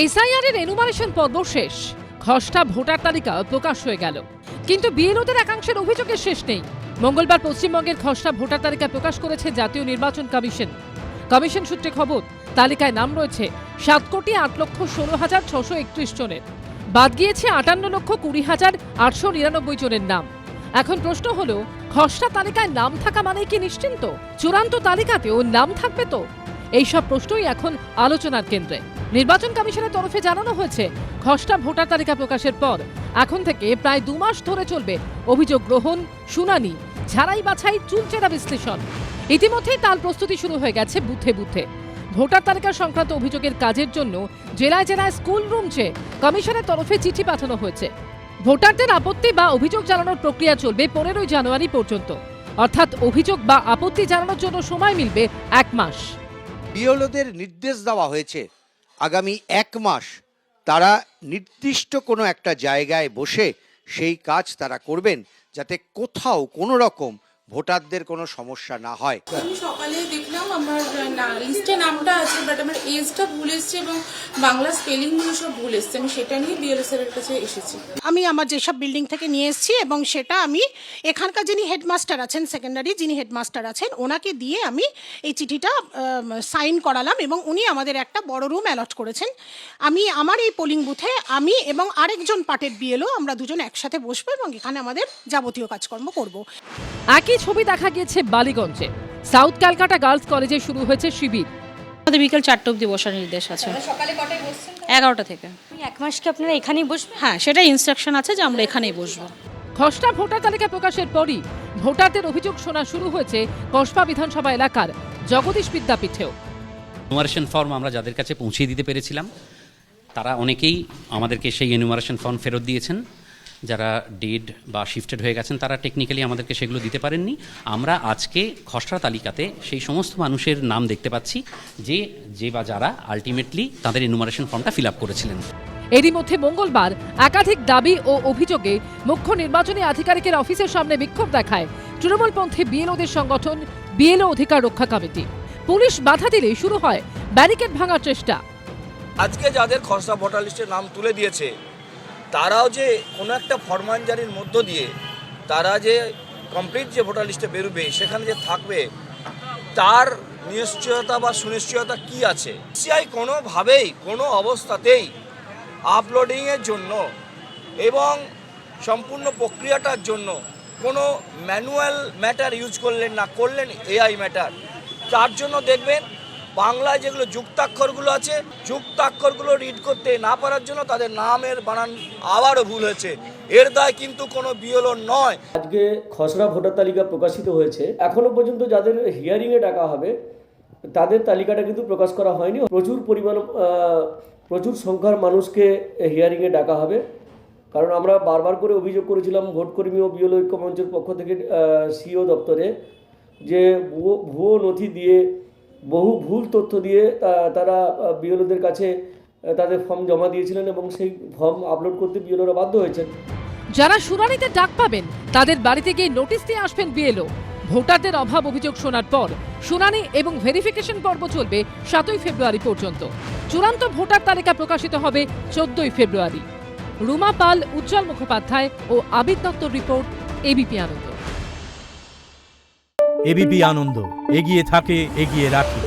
SIR এর enumeration পর্ব শেষ, খসড়া ভোটার তালিকা প্রকাশ হয়ে গেল। কিন্তু বিএলওদের একাংশের অভিযোগের শেষ নেই। মঙ্গলবার পশ্চিমবঙ্গের খসড়া ভোটার তালিকা প্রকাশ করেছে জাতীয় নির্বাচন কমিশন। কমিশন সূত্রে খবর, তালিকায় নাম রয়েছে 7,08,16,631 জনের। বাদ গিয়েছে 58,20,899 জনের নাম। এখন প্রশ্ন হলো, খসড়া তালিকায় নাম থাকা মানে কি নিশ্চিন্ত? চূড়ান্ত তালিকাতেও নাম থাকবে তো? এইসব প্রশ্নই এখন আলোচনার কেন্দ্রে। নির্বাচন কমিশনের তরফে জানানো হয়েছে, খসড়া ভোটার তালিকা প্রকাশের পর এখন থেকে প্রায় 2 মাস ধরে চলবে অভিযোগ গ্রহণ, শুনানি, ঝাড়াই বাছাই, চুলচেরা বিশ্লেষণ। ইতিমধ্যেই তার প্রস্তুতি শুরু হয়ে গেছে বুথে বুথে। ভোটার তালিকা সংক্রান্ত অভিযোগের কাজের জন্য জেলায় জেলায় স্কুল রুম চেয়ে কমিশনের তরফে চিঠি পাঠানো হয়েছে। ভোটারদের আপত্তি বা অভিযোগ জানানোর প্রক্রিয়া চলবে 15 জানুয়ারি পর্যন্ত, অর্থাৎ অভিযোগ বা আপত্তি জানানোর জন্য সময় মিলবে 1 মাস। বিএলওদের নির্দেশ দেওয়া হয়েছে আগামী 1 মাস তারা নির্দিষ্ট কোনো একটা জায়গায় বসে সেই কাজ তারা করবেন, যাতে কোথাও কোনো রকম ভোটারদের কোনো সমস্যা না হয়। আমি সকালে দেখলাম আমার লিস্টে নামটা আছে, বাট আমার এজটা ভুল এসছে এবং বাংলা স্পেলিং গুলো সব ভুল এসছে। আমি সেটা নিয়ে বিএলও স্যারের কাছে এসেছি। আমি আমার যেসব বিল্ডিং থেকে নিয়ে এসেছি এবং সেটা আমি এখানকার যিনি হেডমাস্টার আছেন, সেকেন্ডারি যিনি হেডমাস্টার আছেন, ওনাকে দিয়ে আমি এই চিঠিটা সাইন করালাম এবং উনি আমাদের একটা বড় রুম অ্যালট করেছেন। আমি আমার এই পোলিং বুথে আমি এবং আরেকজন পার্টের বিএলও আমরা দুজন একসাথে বসবো এবং এখানে আমাদের যাবতীয় কাজকর্ম করব। একই ছবি দেখা গিয়েছে বালিগঞ্জে। সাউথ ক্যালকাটা গার্লস কলেজে শুরু হয়েছে শিবির। আমাদের বিকেল 4টা অবধি বসার নির্দেশ আছে। সকালে কটায় বসছেন? 11টা থেকে। 1 মাস কি আপনারা এখানেই বসবেন? হ্যাঁ, সেটা ইনস্ট্রাকশন আছে যে আমরা এখানেই বসবো। খসড়া ভোটার তালিকা প্রকাশের পরই ভোটারদের অভিযোগ শোনা শুরু হয়েছে কসবা বিধানসভা এলাকার জগদীশ বিদ্যাপীঠেও। এনুমারেশন ফর্ম আমরা যাদের কাছে পৌঁছে দিতে পেরেছিলাম, তারা অনেকেই আমাদেরকে সেই এনুমারেশন ফর্ম ফেরত দিয়েছেন। যারা ডেড বা শিফটেড হয়ে গেছেন তারা টেকনিক্যালি আমাদেরকে সেগুলো দিতে পারেননি। আমরা আজকে খসড়া তালিকাতে সেই সমস্ত মানুষের নাম দেখতে পাচ্ছি যে বা যারা আলটিমেটলি তাদের এনুমারেশন ফর্মটা ফিল আপ করেছিলেন। এরই মধ্যে মঙ্গলবার একাধিক দাবি ও অভিযোগে মুখ্য নির্বাচনী আধিকারিকের অফিসের সামনে বিক্ষোভ দেখায় তৃণমূলপন্থী বিএলওদের সংগঠন বিএলও অধিকার রক্ষা কমিটি। পুলিশ বাধা দিলে শুরু হয় ব্যারিকেড ভাঙার চেষ্টা। আজকে যাদের খসড়া ভোটার লিস্টে নাম তুলে দিয়েছে, তারাও যে কোনো একটা ফরমানজারির মধ্য দিয়ে তারা যে কমপ্লিট যে ভোটার লিস্টে বেরোবে, সেখানে যে থাকবে, তার নিশ্চয়তা বা সুনিশ্চয়তা কি আছে? সিআই কোনোভাবেই কোনো অবস্থাতেই আপলোডিংয়ের জন্য এবং সম্পূর্ণ প্রক্রিয়াটার জন্য কোনো ম্যানুয়াল ম্যাটার ইউজ করলেন না, করলেন এআই ম্যাটার। তার জন্য দেখবেন বাংলায় যেগুলো যুক্তাক্ষরগুলো আছে, যুক্তাক্ষরগুলো রিড করতে না পারার জন্য তাদের নামের বানান আবারও ভুল হয়েছে। এর দায় কিন্তু কোনো বিএলও নয়। আজকে খসড়া ভোটার তালিকা প্রকাশিত হয়েছে। এখনো পর্যন্ত যাদের হিয়ারিংয়ে ডাকা হবে তাদের তালিকাটা কিন্তু প্রকাশ করা হয়নি। প্রচুর সংখ্যার মানুষকে হিয়ারিংয়ে ডাকা হবে, কারণ আমরা বারবার করে অভিযোগ করেছিলাম ভোটকর্মী ও বিএলও ঐক্য মঞ্চের পক্ষ থেকে সিও দপ্তরে, যে ভুয়ো নথি দিয়ে, বহু ভুল তথ্য দিয়ে তারা বিএলওদের কাছে তাদের ফর্ম জমা দিয়েছিলেন এবং সেই ফর্ম আপলোড করতে বিএলওরা বাধ্য হয়েছেন। যারা শুনানিতে ডাক পাবেন তাদের বাড়িতে গিয়ে নোটিশ দিয়ে আসবেন বিএলও। ভোটারদের অভাব অভিযোগ শোনার পর শুনানি এবং ভেরিফিকেশন পর্ব চলবে 7ই ফেব্রুয়ারি পর্যন্ত। চূড়ান্ত ভোটার তালিকা প্রকাশিত হবে 14ই ফেব্রুয়ারি। রুমা পাল, উজ্জ্বল মুখোপাধ্যায় ও আবিদ দত্তর রিপোর্ট, এবিপি আনন্দ। এবিপি আনন্দ, এগিয়ে থাকে, এগিয়ে রাখে।